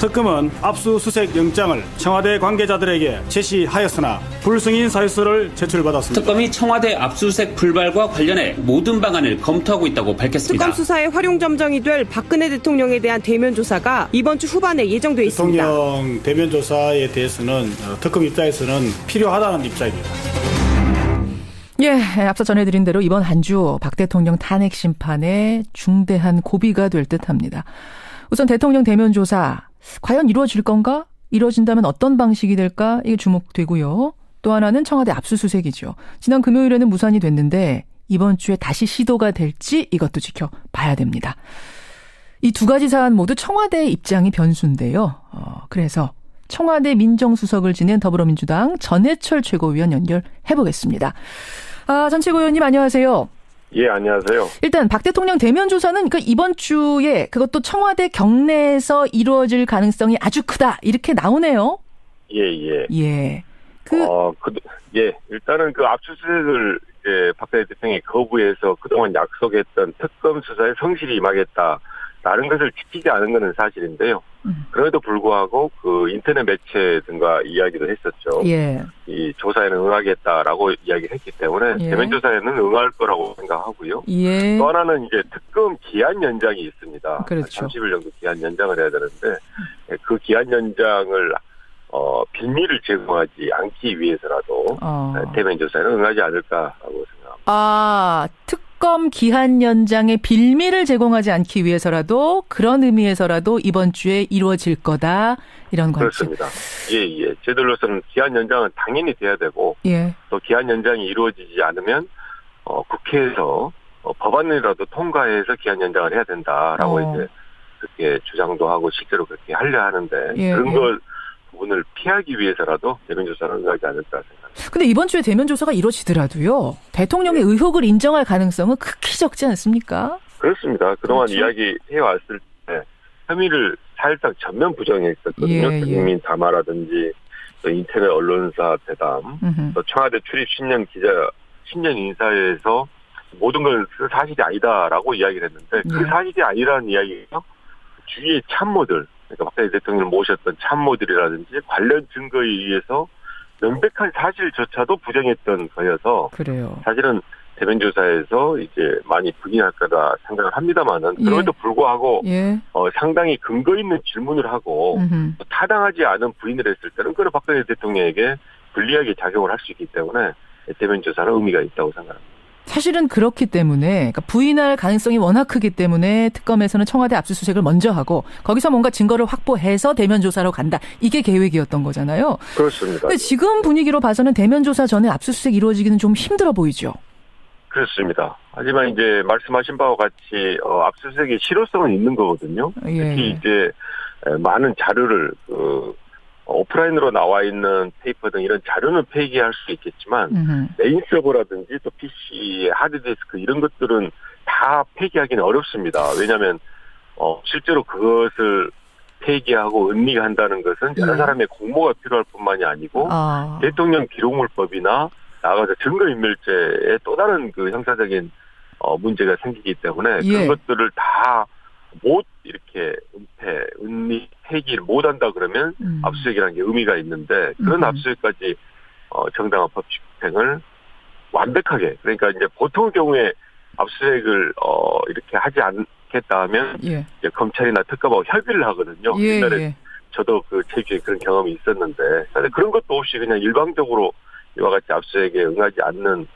특검은 압수수색 영장을 청와대 관계자들에게 제시하였으나 불승인 사유서를 제출받았습니다. 특검이 청와대 압수수색 불발과 관련해 모든 방안을 검토하고 있다고 밝혔습니다. 특검 수사의 활용점정이 될 박근혜 대통령에 대한 대면 조사가 이번 주 후반에 예정돼 있습니다. 대통령 대면 조사에 대해서는 특검 입장에서는 필요하다는 입장입니다. 예, 앞서 전해드린 대로 이번 한 주 박 대통령 탄핵 심판에 중대한 고비가 될 듯합니다. 우선 대통령 대면 조사 과연 이루어질 건가? 이루어진다면 어떤 방식이 될까? 이게 주목되고요. 또 하나는 청와대 압수수색이죠. 지난 금요일에는 무산이 됐는데 이번 주에 다시 시도가 될지 이것도 지켜봐야 됩니다. 이 두 가지 사안 모두 청와대의 입장이 변수인데요. 그래서 청와대 민정수석을 지낸 더불어민주당 전해철 최고위원 연결해보겠습니다. 전 최고위원님 안녕하세요. 예, 안녕하세요. 일단 박 대통령 대면 조사는 이번 주에 그것도 청와대 경내에서 이루어질 가능성이 아주 크다 이렇게 나오네요. 예. 일단은 그 압수수색을 박근혜 대통령이 거부해서 그동안 약속했던 특검 수사에 성실히 임하겠다라는 것을 지키지 않은 것은 사실인데요. 그럼에도 불구하고 그 인터넷 매체 등과 이야기도 했었죠. 예. 이 조사에는 응하겠다라고 이야기를 했기 때문에 대면 조사에는 응할 거라고 생각하고요. 예. 또 하나는 이제 특검 기한 연장이 있습니다. 그렇죠. 30일 정도 기한 연장을 해야 되는데 그 기한 연장을 빌미를 제공하지 않기 위해서라도 대면 조사에는 응하지 않을까라고 생각합니다. 특검 기한 연장의 빌미를 제공하지 않기 위해서라도 그런 의미에서라도 이번 주에 이루어질 거다 이런 관점. 그렇습니다. 예. 저희들로서는 기한 연장은 당연히 돼야 되고 또 기한 연장이 이루어지지 않으면 국회에서 법안이라도 통과해서 기한 연장을 해야 된다라고 이제 그렇게 주장도 하고 실제로 그렇게 하려 하는데 그런 걸 부분을 피하기 위해서라도 대면조사를 응하지 않을까 생각합니다. 근데 이번 주에 대면조사가 이루어지더라도요. 대통령의 의혹을 인정할 가능성은 극히 적지 않습니까? 그렇습니다. 그동안 그렇죠? 이야기해왔을 때 혐의를 사실상 전면 부정했었거든요. 국민 담화라든지 또 인터넷 언론사 대담, 또 청와대 출입 신년 인사회에서 모든 걸 사실이 아니다라고 이야기를 했는데 그 사실이 아니라는 이야기가 주위의 참모들, 그러니까 박근혜 대통령을 모셨던 참모들이라든지 관련 증거에 의해서 명백한 사실조차도 부정했던 거여서 그래요. 사실은 대면 조사에서 이제 많이 부인할 거다 생각을 합니다만은 그럼에도 불구하고 상당히 근거 있는 질문을 하고 타당하지 않은 부인을 했을 때는 그런 박근혜 대통령에게 불리하게 작용을 할 수 있기 때문에 대면 조사는 의미가 있다고 생각합니다. 사실은 그렇기 때문에 그러니까 부인할 가능성이 워낙 크기 때문에 특검에서는 청와대 압수수색을 먼저 하고 거기서 뭔가 증거를 확보해서 대면 조사로 간다. 이게 계획이었던 거잖아요. 그렇습니다. 근데 지금 분위기로 봐서는 대면 조사 전에 압수수색 이루어지기는 좀 힘들어 보이죠. 그렇습니다. 하지만 이제 말씀하신 바와 같이 압수수색의 실효성은 있는 거거든요. 특히 이제 많은 자료를 오프라인으로 나와 있는 페이퍼 등 이런 자료는 폐기할 수 있겠지만 메인 서버라든지 또 PC의 하드디스크 이런 것들은 다 폐기하기는 어렵습니다. 왜냐하면 실제로 그것을 폐기하고 은닉한다는 것은 여러 사람의 공모가 필요할 뿐만이 아니고 대통령 기록물법이나 나아가서 증거인멸죄에 또 다른 그 형사적인 문제가 생기기 때문에 그런 것들을 다 못 이렇게 은폐, 은닉, 폐기를 못한다 그러면 압수수색이라는 게 의미가 있는데 그런 압수수색까지 정당한 법 집행을 완벽하게 그러니까 이제 보통의 경우에 압수수색을 이렇게 하지 않겠다 하면 이제 검찰이나 특검하고 협의를 하거든요. 옛날에 저도 그 제주에 그런 경험이 있었는데 그런 것도 없이 그냥 일방적으로 이와 같이 압수수색에 응하지 않는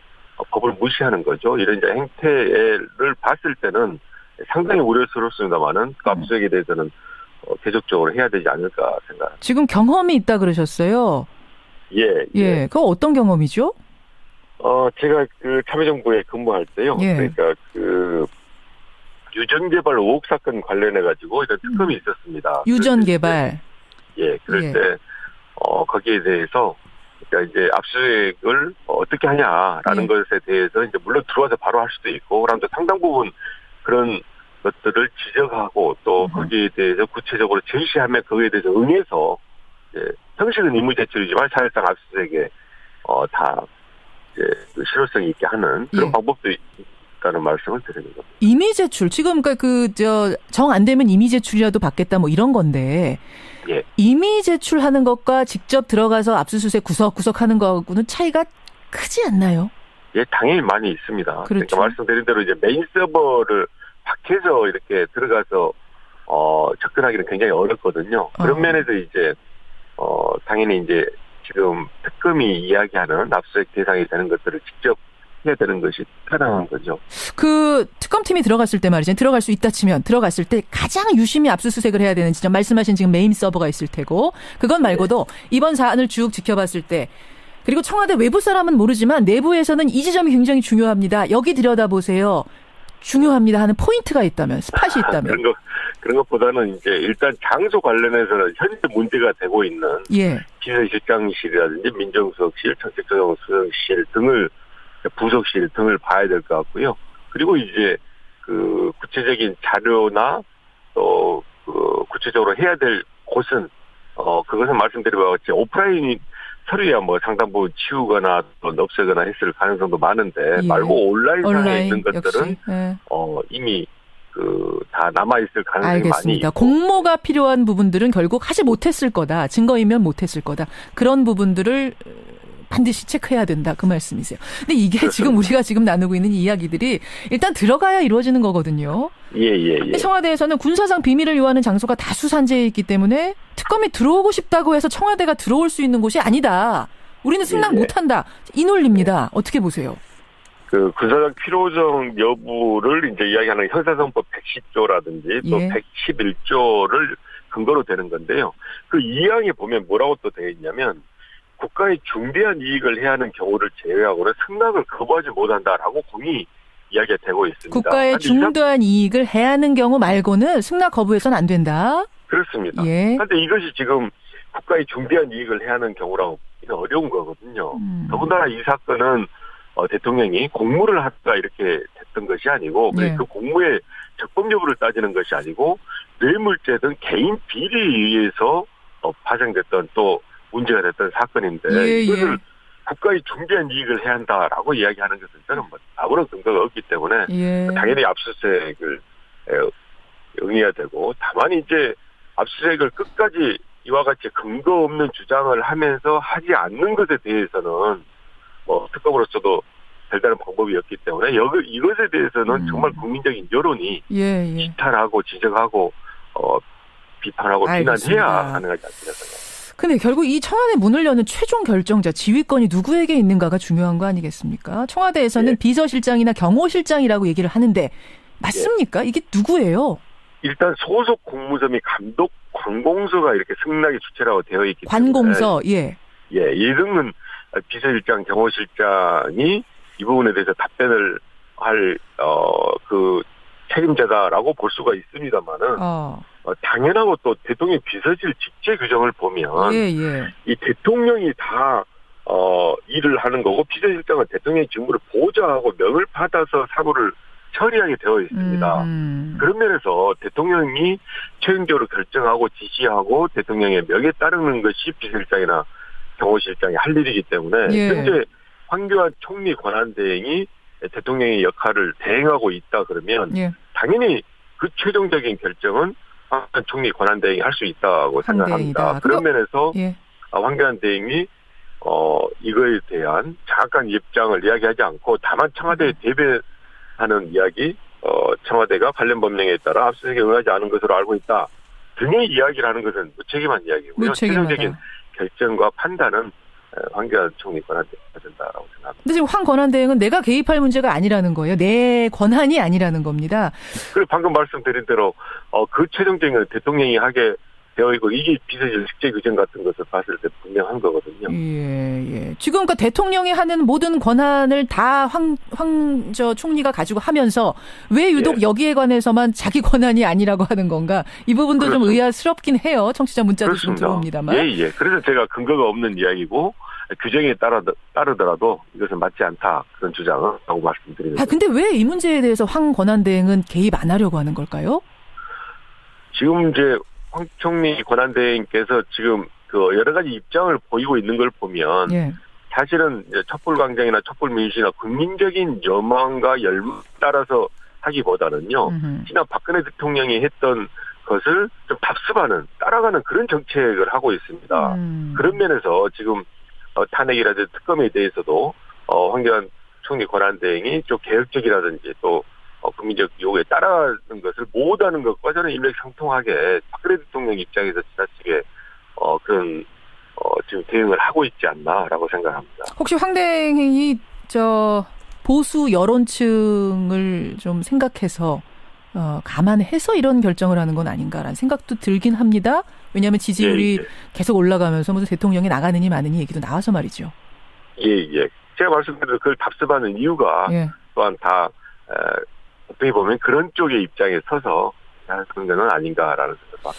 법을 무시하는 거죠. 이런 이제 행태를 봤을 때는 상당히 우려스럽습니다만은 그 압수수색에 대해서는 계속적으로 해야 되지 않을까 생각합니다. 지금 경험이 있다 그러셨어요. 예. 그거 어떤 경험이죠? 제가 그 참여정부에 근무할 때요. 그러니까 그 유전개발 의혹 사건 관련해 가지고 이런 특검이 있었습니다. 유전개발. 그럴 때 거기에 대해서 그러니까 이제 압수수색을 어떻게 하냐라는 것에 대해서 이제 물론 들어와서 바로 할 수도 있고 그러면서 상당 부분 그런 것들을 지적하고 또 거기에 대해서 구체적으로 제시하면 거기에 대해서 응해서 형식은 임무 제출이지만 사실상 압수수색에 다 이제 실효성이 있게 하는 그런 방법도 있다는 말씀을 드리는 겁니다. 이미 제출 지금 그러니까 정 안 되면 이미 제출이라도 받겠다 뭐 이런 건데 예. 이미 제출하는 것과 직접 들어가서 압수수색 구석구석 하는 거하고는 차이가 크지 않나요? 예, 당연히 많이 있습니다. 그렇죠. 그러니까 말씀드린 대로 이제 메인 서버를 밖에서 이렇게 들어가서 접근하기는 굉장히 어렵거든요. 그런 면에서 이제 당연히 이제 지금 특검이 이야기하는 압수수색 대상이 되는 것들을 직접 해야 되는 것이 편안한 거죠. 그 특검팀이 들어갔을 때 말이죠. 들어갈 수 있다 치면 들어갔을 때 가장 유심히 압수수색을 해야 되는 진짜 말씀하신 지금 메인 서버가 있을 테고 그건 말고도 이번 사안을 쭉 지켜봤을 때 그리고 청와대 외부 사람은 모르지만 내부에서는 이 지점이 굉장히 중요합니다. 여기 들여다보세요. 중요합니다 하는 포인트가 있다면 스팟이 있다면. 그런 것보다는 이제 일단 장소 관련해서는 현재 문제가 되고 있는 예. 비서실장실이라든지 민정수석실, 정책조정수석실 등을 부속실 등을 봐야 될 것 같고요. 그리고 이제 그 구체적인 자료나 또 그 구체적으로 해야 될 곳은 그것은 말씀드린 바와 같이 오프라인 서류야 뭐 상당부 치우거나 또 없애거나 했을 가능성도 많은데 예. 말고 온라인상에 있는 것들은 예. 이미 다 남아 있을 가능성이 알겠습니다. 많이 있고. 공모가 필요한 부분들은 결국 하지 못했을 거다. 증거이면 못했을 거다. 그런 부분들을 반드시 체크해야 된다. 그 말씀이세요. 근데 이게 그렇습니다. 지금 우리가 지금 나누고 있는 이야기들이 일단 들어가야 이루어지는 거거든요. 예. 청와대에서는 군사상 비밀을 요하는 장소가 다수 산재해 있기 때문에 특검이 들어오고 싶다고 해서 청와대가 들어올 수 있는 곳이 아니다. 우리는 승낙 못한다. 이 논리입니다. 어떻게 보세요? 그 군사적 필요성 여부를 이제 이야기하는 형사성법 110조라든지 또 예. 111조를 근거로 되는 건데요. 그 2항에 보면 뭐라고 또 되어 있냐면 국가의 중대한 이익을 해야 하는 경우를 제외하고는 승낙을 거부하지 못한다라고 공이 이야기가 되고 있습니다. 국가의 중대한 이익을 해하는 경우 말고는 승낙 거부해서는 안 된다. 그렇습니다. 예. 그런데 이것이 지금 국가의 중대한 이익을 해야 하는 경우라고 보기는 어려운 거거든요. 더군다나 이 사건은 대통령이 공무를 하다가 이렇게 됐던 것이 아니고 네. 그 공무의 적법 여부를 따지는 것이 아니고 뇌물죄 등 개인 비리에 의해서 파생됐던 또 문제가 됐던 사건인데 이것을 국가의 중대한 이익을 해야 한다라고 이야기하는 것은 저는 아무런 근거가 없기 때문에 당연히 압수수색을 응해야 되고 다만 이제 압수수색을 끝까지 이와 같이 근거 없는 주장을 하면서 하지 않는 것에 대해서는 특검으로서도 별다른 방법이 없기 때문에 이것에 대해서는 정말 국민적인 여론이 지탄하고 지적하고 비판하고 알겠습니다. 비난해야 가능하지 않습니까? 근데 결국 이 청와대 문을 여는 최종 결정자, 지휘권이 누구에게 있는가가 중요한 거 아니겠습니까? 청와대에서는 비서실장이나 경호실장이라고 얘기를 하는데 맞습니까? 이게 누구예요? 일단 소속 공무점이 감독 관공서가 이렇게 승낙의 주체라고 되어 있기 때문에 관공서, 이 등은 비서실장, 경호실장이 이 부분에 대해서 답변을 할 그 책임자다라고 볼 수가 있습니다만은 당연하고 또 대통령 비서실 직제 규정을 보면 이 대통령이 다 일을 하는 거고 비서실장은 대통령의 직무를 보좌하고 명을 받아서 사무를 처리하게 되어 있습니다. 그런 면에서 대통령이 최종적으로 결정하고 지시하고 대통령의 명에 따르는 것이 비서실장이나 경호실장이 할 일이기 때문에 현재 황교안 총리 권한대행이 대통령의 역할을 대행하고 있다 그러면 당연히 그 최종적인 결정은 황교안 총리 권한대행이 할 수 있다고 생각합니다. 그런 면에서 황교안 대행이 이거에 대한 정확한 입장을 이야기하지 않고 다만 청와대에 대변하는 이야기, 청와대가 관련 법령에 따라 압수수색에 응하지 않은 것으로 알고 있다 등의 이야기를 하는 것은 무책임한 이야기고요. 최종적인 결정과 판단은 황교안 총리 권한대행이 된다라고 생각합니다. 근데 지금 황 권한대행은 내가 개입할 문제가 아니라는 거예요. 내 권한이 아니라는 겁니다. 그리고 방금 말씀드린 대로 그 최종적인 대통령이 하게 되어 있고 이게 비서실 직제 규정 같은 것을 봤을 때 분명한 거거든요. 지금 그러니까 대통령이 하는 모든 권한을 다 저 총리가 가지고 하면서 왜 유독 여기에 관해서만 자기 권한이 아니라고 하는 건가? 이 부분도 좀 의아스럽긴 해요. 청취자 문자도 지금 들어옵니다만. 그래서 제가 근거가 없는 이야기고 규정에 따르더라도 이것은 맞지 않다 그런 주장을 말씀드리는 근데 왜 이 문제에 대해서 황 권한대행은 개입 안 하려고 하는 걸까요? 지금 이제 황 총리 권한대행께서 지금 그 여러 가지 입장을 보이고 있는 걸 보면 사실은 이제 촛불광장이나 촛불민주주의나 국민적인 여망과 열망 따라서 하기보다는요. 지난 박근혜 대통령이 했던 것을 좀 답습하는 따라가는 그런 정책을 하고 있습니다. 그런 면에서 지금 탄핵이라든지 특검에 대해서도 황교안 총리 권한대행이 좀 개혁적이라든지 또 국민적 요구에 따라가는 것을 못하는 것과 저는 일맥상통하게 박근혜 대통령 입장에서 지나치게 그런 지금 대응을 하고 있지 않나라고 생각합니다. 혹시 황대행이 보수 여론층을 좀 생각해서 감안해서 이런 결정을 하는 건 아닌가라는 생각도 들긴 합니다. 왜냐하면 지지율이 계속 올라가면서 무슨 대통령이 나가느니 마느니 얘기도 나와서 말이죠. 예. 제가 말씀드린 그걸 답습하는 이유가 또한 다 어떻게 보면 그런 쪽의 입장에 서서 하는 건 아닌가라는 생각입니다.